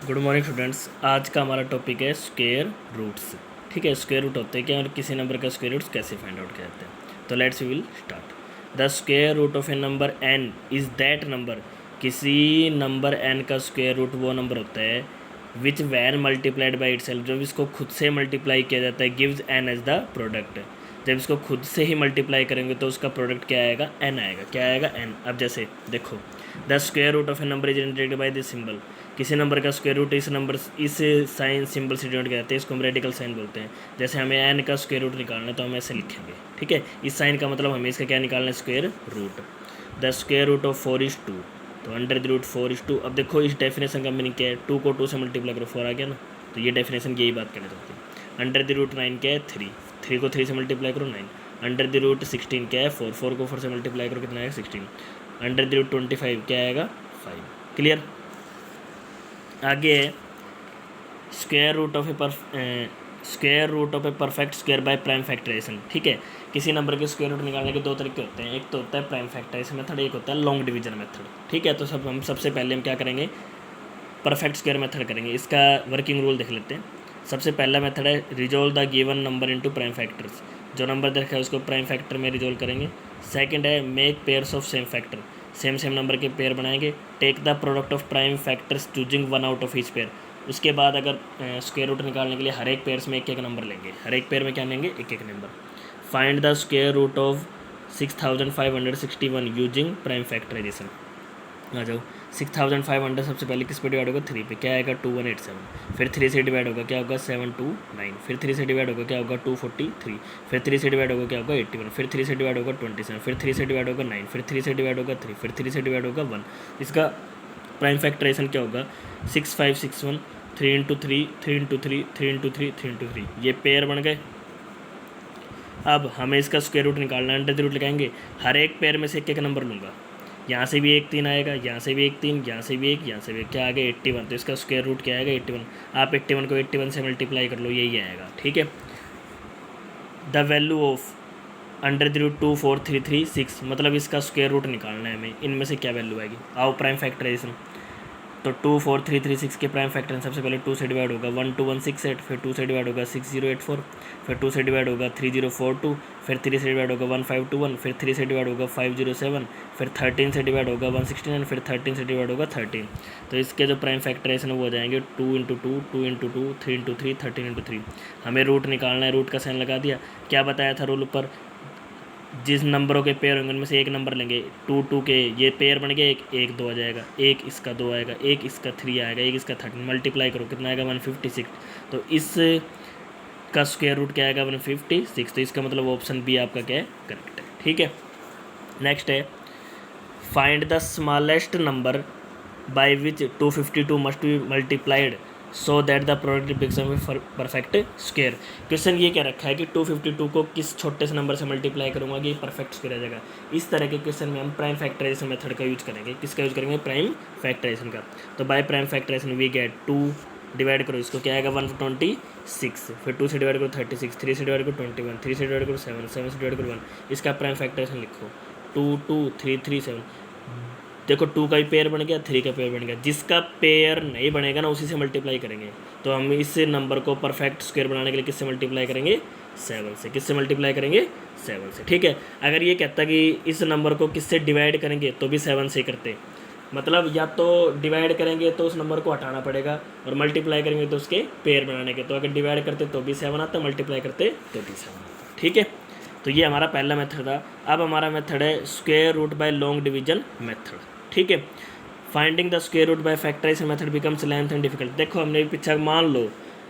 Good morning students. आज का हमारा टॉपिक है स्क्वायर रूट्स। ठीक है, स्क्वायर रूट होते हैं क्या और किसी नंबर का स्क्वायर रूट्स कैसे फाइंड आउट करते हैं। तो let's we will start. The square root of a number n is that number. किसी नंबर n का स्क्वायर रूट वो नंबर होता है which when multiplied by itself, जब इसको खुद से मल्टीप्लाई किया जाता है, gives n as the product. जब इसको खुद से ही मल्टीप्लाई करेंगे तो उसका प्रोडक्ट क्या आएगा, n आएगा। क्या आएगा, n। अब जैसे देखो, the square root of a number is generated by this symbol. किसी नंबर का स्क्वायर रूट इस नंबर इस साइन सिंबल से डिनोट करते हैं, इसको हम रेडिकल साइन बोलते हैं। जैसे हमें n का स्क्वायर रूट निकालना है तो हम ऐसे लिखेंगे। ठीक है, इस साइन का मतलब हमें इसका क्या निकालना है, square root. The square root of 4 is 2, तो अंडर द रूट 4 is 2। अब देखो इस डेफिनेशन का मीनिंग क्या है, 2 को 2 से मल्टीप्लाई करो 4 आ गया ना। तो ये डेफिनेशन की यही बात करना चाहती है। अंडर द रूट 9 क्या है, 3 को 3 से मल्टीप्लाई करो 9। अंडर द रूट 16 क्या है, 4 को 4 से मल्टीप्लाई करो कितना आएगा, 16। अंडर द रूट 25 क्या आएगा, 5। क्लियर। आगे square root of a perfect square by prime factorization. ठीक है, किसी नंबर के स्क्वायर रूट निकालने के दो तरीके होते हैं। एक तो होता है प्राइम फैक्टराइजेशन मेथड, एक होता है लॉन्ग डिवीजन मेथड। ठीक है, तो हम सबसे पहले हम क्या करेंगे, परफेक्ट स्क्वायर मेथड करेंगे। इसका वर्किंग रूल देख लेते हैं। सबसे पहला मेथड है resolve the given number into prime factors. जो नंबर देखा है उसको प्राइम फैक्टर में रिजोल्व करेंगे। सेकंड है make pairs of same factor, same number के पेयर बनाएंगे। Take the product of prime factors choosing one out of each pair. उसके बाद अगर स्क्वायर रूट निकालने के लिए हर एक पेयर्स में एक एक नंबर लेंगे, हर एक पेयर में क्या लेंगे, एक एक number. Find the square root of 6561 using prime factorisation. आ जाओ, 6500 सबसे पहले किस पे डिवाइड होगा, 3 पे। क्या आएगा, 2187। फिर 3 से डिवाइड होगा क्या होगा, 729। फिर 3 से डिवाइड होगा क्या होगा, 243। फिर 3 से डिवाइड होगा क्या होगा, 81। फिर 3 से डिवाइड होगा 27। फिर 3 से डिवाइड होगा 9। फिर 3 से डिवाइड होगा 3। फिर 3 से डिवाइड होगा 1। इसका प्राइम फैक्टराइजेशन क्या होगा, 6561 3 इंटू 3 3 इंटू 3 3 इंटू 3 3 इंटू 3। ये पेयर बन गए। अब हमें इसका स्क्वायर रूट निकालना है, अंडर द रूट लगाएंगे। हर एक पेयर में से एक एक नंबर लूँगा। यहाँ से भी एक 3 आएगा, यहाँ से भी एक 3, यहाँ से भी एक, यहाँ से भी एक। क्या आ गया, 81। तो इसका स्क्वायर रूट क्या आएगा, 81। आप 81 को 81 से मल्टीप्लाई कर लो, यही आएगा। ठीक है। The value of under the root 24336, मतलब इसका स्क्वायर रूट निकालना है हमें। इनमें से क्या वैल्यू आएगी, आओ प्राइम फैक्टराइजेशन। तो 24336 के प्राइम फैक्टर सबसे पहले 2 से डिवाइड होगा 12168। फिर 2 से डिवाइड होगा 6084। फिर 2 से डिवाइड होगा 3042। फिर 3 से डिवाइड होगा 1521। फिर 3 से डिवाइड होगा 507। फिर 13 से डिवाइड होगा 169। फिर 13 से डिवाइड होगा 13। तो इसके जो प्राइम फैक्टराइजेशन वो हो जाएंगे 2 इंटू 2 2 इंटू 2 3 इंटू 3 13 इंटू 3। हमें रूट निकालना है, रूट का साइन लगा दिया। क्या बताया था रूल ऊपर, जिस नंबरों के पेयर होंगे उनमें से एक नंबर लेंगे। 2 2 के ये पेयर बन गया, एक 2 आ जाएगा, एक इसका 2 आएगा, एक इसका 3 आएगा, एक इसका 13। मल्टीप्लाई करो कितना आएगा, 156। तो इस का स्क्वायर रूट क्या आएगा, 156। तो इसका मतलब ऑप्शन बी आपका क्या है, करेक्ट है। ठीक है। नेक्स्ट है find the smallest number by which 252 must be multiplied so that the product becomes perfect square. Question ये क्या रखा है कि 252 को किस छोटे से नंबर से मल्टीप्लाई करूँगा कि परफेक्ट स्क्वायर आ जाएगा। इस तरह के क्वेश्चन में हम प्राइम फैक्टराइजेशन मेथड का यूज करेंगे। किसका यूज करेंगे, प्राइम फैक्टराइजेशन का। तो by prime factorization we get 2 divide करो इसको, क्या आएगा 126। फिर 2 से डिवाइड करो 36। 3 से डिवाइड करो 21। 3 से डिवाइड करो 7। 7 से डिवाइड करो 1। इसका प्राइम फैक्टराइजेशन लिखो 2 2 3 3 7। देखो 2 का भी पेयर बन गया, 3 का पेयर बन गया। जिसका पेयर नहीं बनेगा ना उसी से मल्टीप्लाई करेंगे। तो हम इस नंबर को परफेक्ट स्क्वायर बनाने के लिए किससे मल्टीप्लाई करेंगे, 7 से। किससे मल्टीप्लाई करेंगे, 7 से। ठीक है। अगर ये कहता कि इस नंबर को किससे डिवाइड करेंगे तो भी 7 से करते। मतलब या तो डिवाइड करेंगे तो उस नंबर को हटाना पड़ेगा, और मल्टीप्लाई करेंगे तो उसके पेयर बनाने के। तो अगर डिवाइड करते तो भी 7 आता, मल्टीप्लाई करते तो भी 7 आता। ठीक है। तो ये हमारा पहला मेथड था। अब हमारा मेथड है square root by long division method. ठीक है। Finding the square root by factorization method becomes length and difficult. देखो हमने पीछे मान लो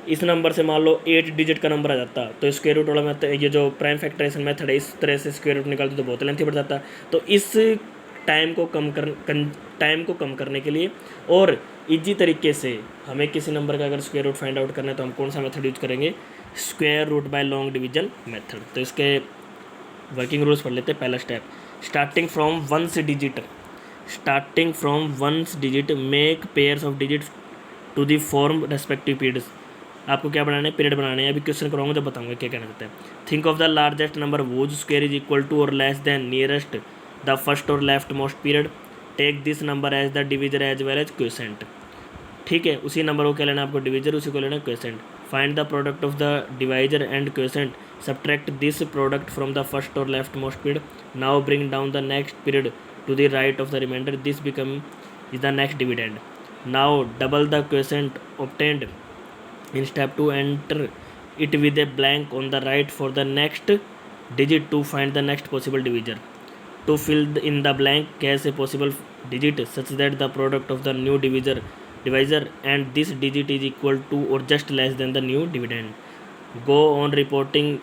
इस नंबर से मान लो 8 डिजिट का नंबर आ जाता, तो स्क्वायर रूट वाला मेथड, ये जो प्राइम फैक्टराइजेशन मेथड है, इस तरह से स्क्वायर रूट निकालते तो बहुत लेंथी बढ़ जाता। तो इस टाइम को कम करने के लिए और इजी तरीके से हमें किसी नंबर का अगर स्क्वायर रूट फाइंड आउट करना है तो हम कौन सा मेथड यूज करेंगे, square root by long division method. तो इसके वर्किंग रूल्स पढ़ लेते हैं। पहला step, starting from ones digit make pairs of digit to the form respective periods. आपको क्या बनाना है, पीरियड बनाने हैं। अभी क्वेश्चन कराऊंगा जब बताऊंगा क्या कहना चाहते हैं। Think of the largest number whose square is equal to or less than nearest the first or left most period. Take this number as the divisor as well as question. ठीक है। उसी नंबर को क्या लेना है आपको, divisor, उसी को लेना है quotient. Find the product of the divisor and quotient, subtract this product from the first or left most period, now bring down the next period to the right of the remainder, this become is the next dividend. Now double the quotient obtained in step 2, enter it with a blank on the right for the next digit to find the next possible divisor. To fill in the blank, guess a possible digit such that the product of the new divisor and this digit is equal to or just less than the new dividend. Go on repeating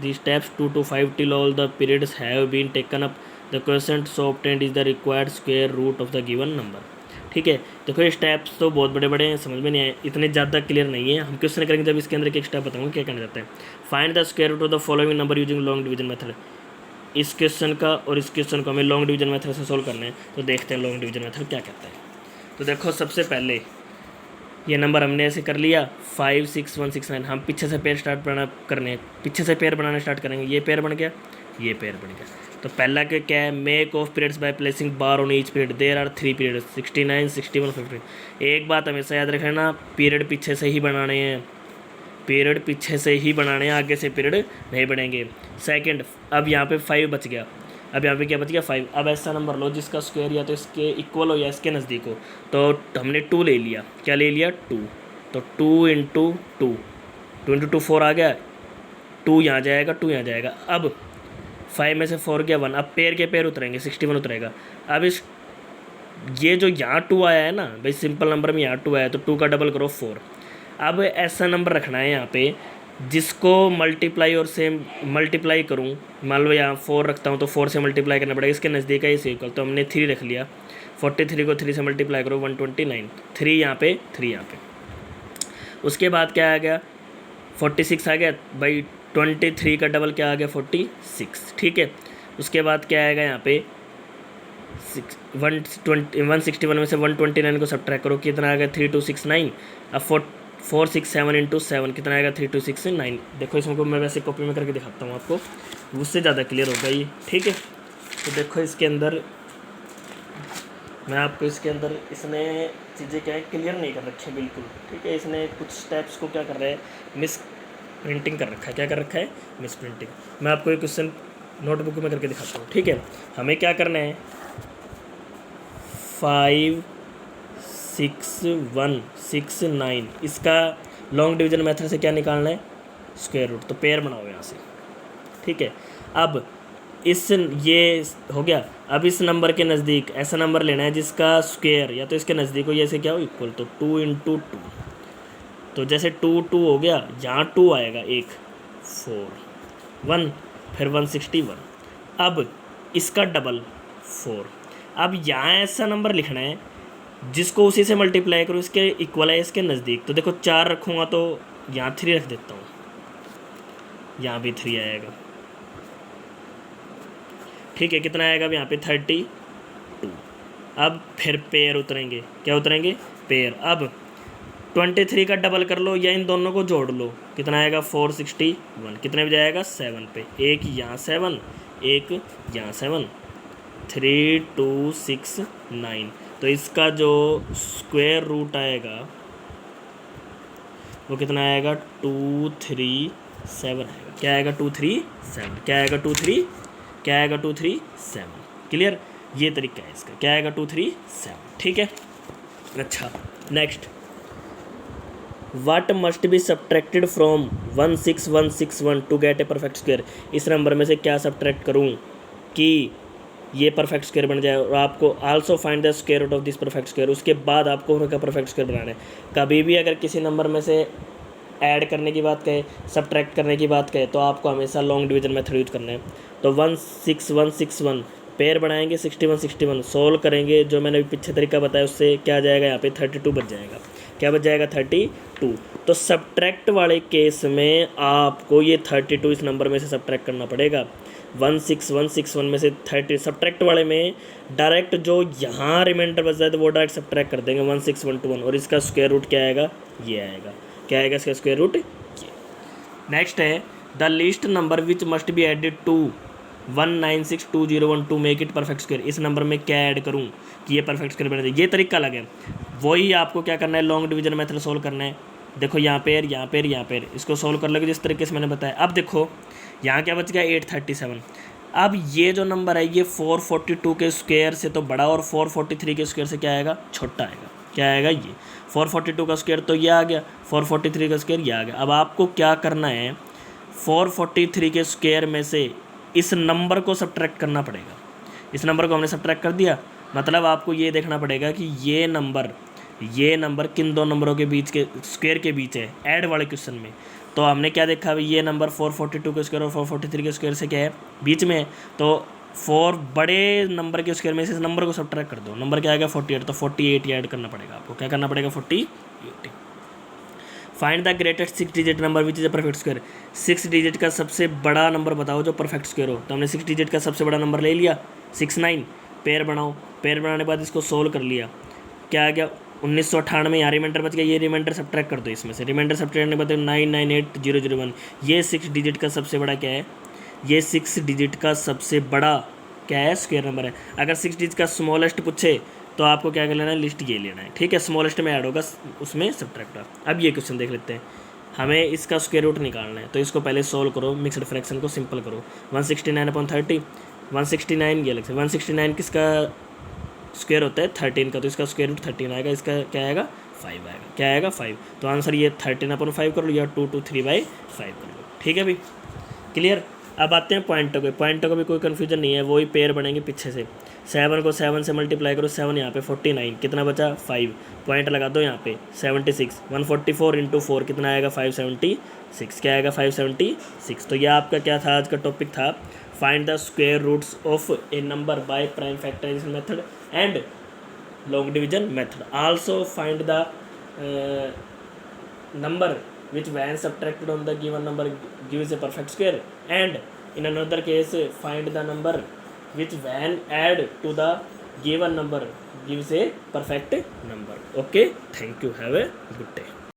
the steps 2 to 5 till all the periods have been taken up. The quotient so obtained is the required square root of the given number. ठीक है। देखो ये steps तो बहुत बड़े बड़े हैं, समझ में नहीं आए, इतने ज़्यादा क्लियर नहीं है। हम क्वेश्चन करेंगे जब इसके अंदर एक स्टेप बताऊंगा क्या करना चाहते हैं। Find the square root of the following number using long division method. इस क्वेश्चन का और इस क्वेश्चन को हमें लॉन्ग डिवीजन मेथड से सोल्व करना है, तो देखते हैं लॉन्ग डिवीजन मेथड क्या कहता है। तो देखो सबसे पहले ये नंबर हमने ऐसे कर लिया 5 6 1 6 9। हम पीछे से पेयर स्टार्ट करने पीछे से पेयर बनाना स्टार्ट करेंगे। ये पेयर बन गया, ये पेयर बन गया। तो पहला क्या है, make of periods by placing bar on each period. There are 3 period 69 61 50। एक बात हमेशा याद रखना, पीरियड पीछे से ही बनाने हैं, पीरियड पीछे से ही बनाने हैं, आगे से पीरियड नहीं बनेंगे। सेकंड, अब यहाँ पे 5 बच गया, अब यहाँ पे क्या बच गया 5। अब ऐसा नंबर लो जिसका स्क्वायर या तो इसके इक्वल हो या इसके नज़दीक हो। तो हमने 2 ले लिया, क्या ले लिया 2। तो 2 इंटू 2 2 4 आ गया, 2 यहाँ जाएगा 2 यहाँ जाएगा। अब 5 में से 4 गया 1। अब पेयर के पेयर उतरेंगे, 61 उतरेगा। अब इस ये जो यहाँ 2 आया है ना भाई, सिंपल नंबर में यहाँ 2 आया तो 2 का डबल करो 4। अब ऐसा नंबर रखना है यहाँ पे जिसको मल्टीप्लाई और सेम मल्टीप्लाई करूँ, मान लो यहाँ 4 रखता हूँ तो 4 से मल्टीप्लाई करना पड़ेगा, इसके नज़दीक है इसे इक्वल, तो हमने 3 रख लिया। 43 को 3 से मल्टीप्लाई करो 129, 3 यहाँ पे 3 यहाँ पे। उसके बाद क्या आ गया 46 आ गया भाई, 23 का डबल क्या आ गया 46। ठीक है। उसके बाद क्या आएगा यहाँ पे 161 में से 129 को सब्ट्रैक्ट करो, कितना आ गया 3269। अब 467 इंटू 7 कितना आएगा 3269। देखो इसको मैं वैसे कॉपी में करके दिखाता हूँ आपको, उससे ज़्यादा क्लियर होगा ये। ठीक है। तो देखो इसके अंदर मैं आपको इसके अंदर इसने चीज़ें क्या है क्लियर नहीं कर रखी है बिल्कुल। ठीक है। इसने कुछ स्टेप्स को क्या कर रहा है, मिस प्रिंटिंग कर रखा है। क्या कर रखा है, मिस प्रिंटिंग। मैं आपको एक क्वेश्चन नोटबुक में करके दिखाता हूँ। ठीक है। हमें क्या करना है 5 6 1 6 9, इसका लॉन्ग डिवीजन मेथड से क्या निकालना है, स्क्वायर रूट। तो पेयर बनाओ यहाँ से। ठीक है। अब इस ये हो गया। अब इस नंबर के नज़दीक ऐसा नंबर लेना है जिसका स्क्वायर या तो इसके नज़दीक हो या इसे क्या हो इक्वल, तो 2 इंटू 2। तो जैसे 2 2 हो गया, यहाँ 2 आएगा, 1 4 1 फिर 161। अब इसका डबल 4। अब यहाँ ऐसा नंबर लिखना है जिसको उसी से मल्टीप्लाई करो, इसके इक्वल है इसके नज़दीक। तो देखो 4 रखूँगा तो यहाँ 3 रख देता हूँ, यहाँ भी 3 आएगा। ठीक है। कितना आएगा अब यहाँ पे 32। अब फिर पेयर उतरेंगे, क्या उतरेंगे पेयर। अब 23 का डबल कर लो या इन दोनों को जोड़ लो, कितना आएगा 461। कितने बजे आएगा 7 पे, एक यहाँ 7 एक यहाँ 7, 3 2 6 9। तो इसका जो स्क्वायर रूट आएगा वो कितना आएगा 237 आएगा। क्या आएगा 237, क्या आएगा 23, क्या आएगा 237। क्लियर, ये तरीका है इसका। क्या आएगा 237। ठीक है। अच्छा next, What must be subtracted from 16161 to get a perfect square। इस नंबर में से क्या सब्ट्रैक्ट करूँ कि ये परफेक्ट स्क्वायर बन जाए। और आपको also find the square root of this perfect square. उसके बाद आपको उनका परफेक्ट स्क्वायर बनाना है। कभी भी अगर किसी नंबर में से ऐड करने की बात कहे, सब्ट्रैक्ट करने की बात कहे, तो आपको हमेशा लॉन्ग डिवीजन मेथड यूज करना है। तो 16161 पेयर बनाएंगे, 61 61 सोल्व करेंगे। जो मैंने पीछे तरीका बताया उससे क्या आ जाएगा, यहाँ पे 32 बच जाएगा। क्या बच जाएगा 32। तो सब्ट्रैक्ट वाले केस में आपको ये 32 इस नंबर में से सब्ट्रैक्ट करना पड़ेगा। 16161 में से 30 सब्ट्रैक्ट वाले में डायरेक्ट जो यहाँ रिमाइंडर बच जाए तो वो डायरेक्ट सब्ट्रैक्ट कर देंगे 16121। और इसका स्क्वायर रूट क्या आएगा, ये आएगा। क्या आएगा इसका स्क्वायर रूट, ये। नेक्स्ट है the least number which must be added to 1962012 to make it perfect square. इस नंबर में क्या ऐड करूँ कि ये परफेक्ट स्क्वायर बने। ये तरीका अलग है। वही आपको क्या करना है, लॉन्ग डिवीजन मेथड सोल्व करना है। देखो यहाँ पे यहाँ पे यहाँ पे इसको सोल्व कर लोगे जिस तरीके से मैंने बताया। अब देखो यहाँ क्या बच गया 837। अब ये जो नंबर है ये 442 के स्क्वायर से तो बड़ा और 443 के स्क्वायर से क्या आएगा, छोटा आएगा। क्या आएगा, ये 442 का स्क्वायर तो ये आ गया, 443 का स्क्वायर ये आ गया। अब आपको क्या करना है, 443 के स्क्वायर में से इस नंबर को सब्ट्रैक्ट करना पड़ेगा। इस नंबर को हमने सब्ट्रैक्ट कर दिया, मतलब आपको ये देखना पड़ेगा कि ये नंबर किन दो नंबरों के बीच के स्क्वायर के बीच है, ऐड वाले क्वेश्चन में। तो हमने क्या देखा भाई, ये नंबर 442 के स्क्वायर और 443 के स्क्वायर से क्या है, बीच में है। तो 4 बड़े नंबर के स्क्वायर में से इस नंबर को सब्ट्रैक्ट कर दो, नंबर क्या आएगा 48। तो 48 ऐड करना पड़ेगा आपको। क्या करना पड़ेगा, 48। Find the greatest 6 digit number which is a perfect square. 6 digit का सबसे बड़ा नंबर बताओ जो परफेक्ट स्क्वायर हो। तो हमने 6 डिजिट का सबसे बड़ा नंबर ले लिया 69। पेयर बनाओ, पेयर बनाने के बाद इसको सोल्व कर लिया। क्या आ गया 1998। यहाँ रिमाइंडर बच गया, ये रिमाइंडर सब्ट्रैक्ट कर दो इसमें से। रिमाइंडर सब्ट्रैक्ट करने के बाद 998001। ये 6 डिजिट का सबसे बड़ा क्या है, ये 6 डिजिट का सबसे बड़ा क्या है, स्क्वायर नंबर है। अगर 6 डिजिट का स्मॉलेस्ट पूछे तो आपको क्या कर लेना है, लिस्ट ये लेना है, ठीक है। स्मॉलेस्ट में ऐड होगा, उसमें सब्ट्रैक्ट होगा। अब ये क्वेश्चन देख लेते हैं, हमें इसका स्क्वायर रूट निकालना है। तो इसको पहले सोल्व करो, मिक्सड फ्रैक्शन को सिंपल करो। 169/30, 169 ये अलग से। 169 किसका स्क्वायर होता है, 13 का, तो इसका स्क्वायर रूट 13 आएगा। इसका क्या आएगा, 5 आएगा। क्या आएगा, 5। तो आंसर ये 13/5 कर लो या 223/5 कर लो, ठीक है भाई, क्लियर। अब आते हैं पॉइंटों पे। पॉइंटों का भी कोई कन्फ्यूजन नहीं है, वही पेयर बनेंगे पीछे से। 7 को 7 से मल्टीप्लाई करो, 7 यहाँ पे 49, कितना बचा 5। पॉइंट लगा दो यहाँ पे 76। 144 × 4 कितना आएगा, 576। क्या आएगा, 576। तो यह आपका क्या था, आज का टॉपिक था, find the square roots of a number by prime factorization method and long division method. Also find the number which when subtracted on the given number gives a perfect square, and in another case find the number which when add to the given number gives a perfect number. Okay, thank you, have a good day.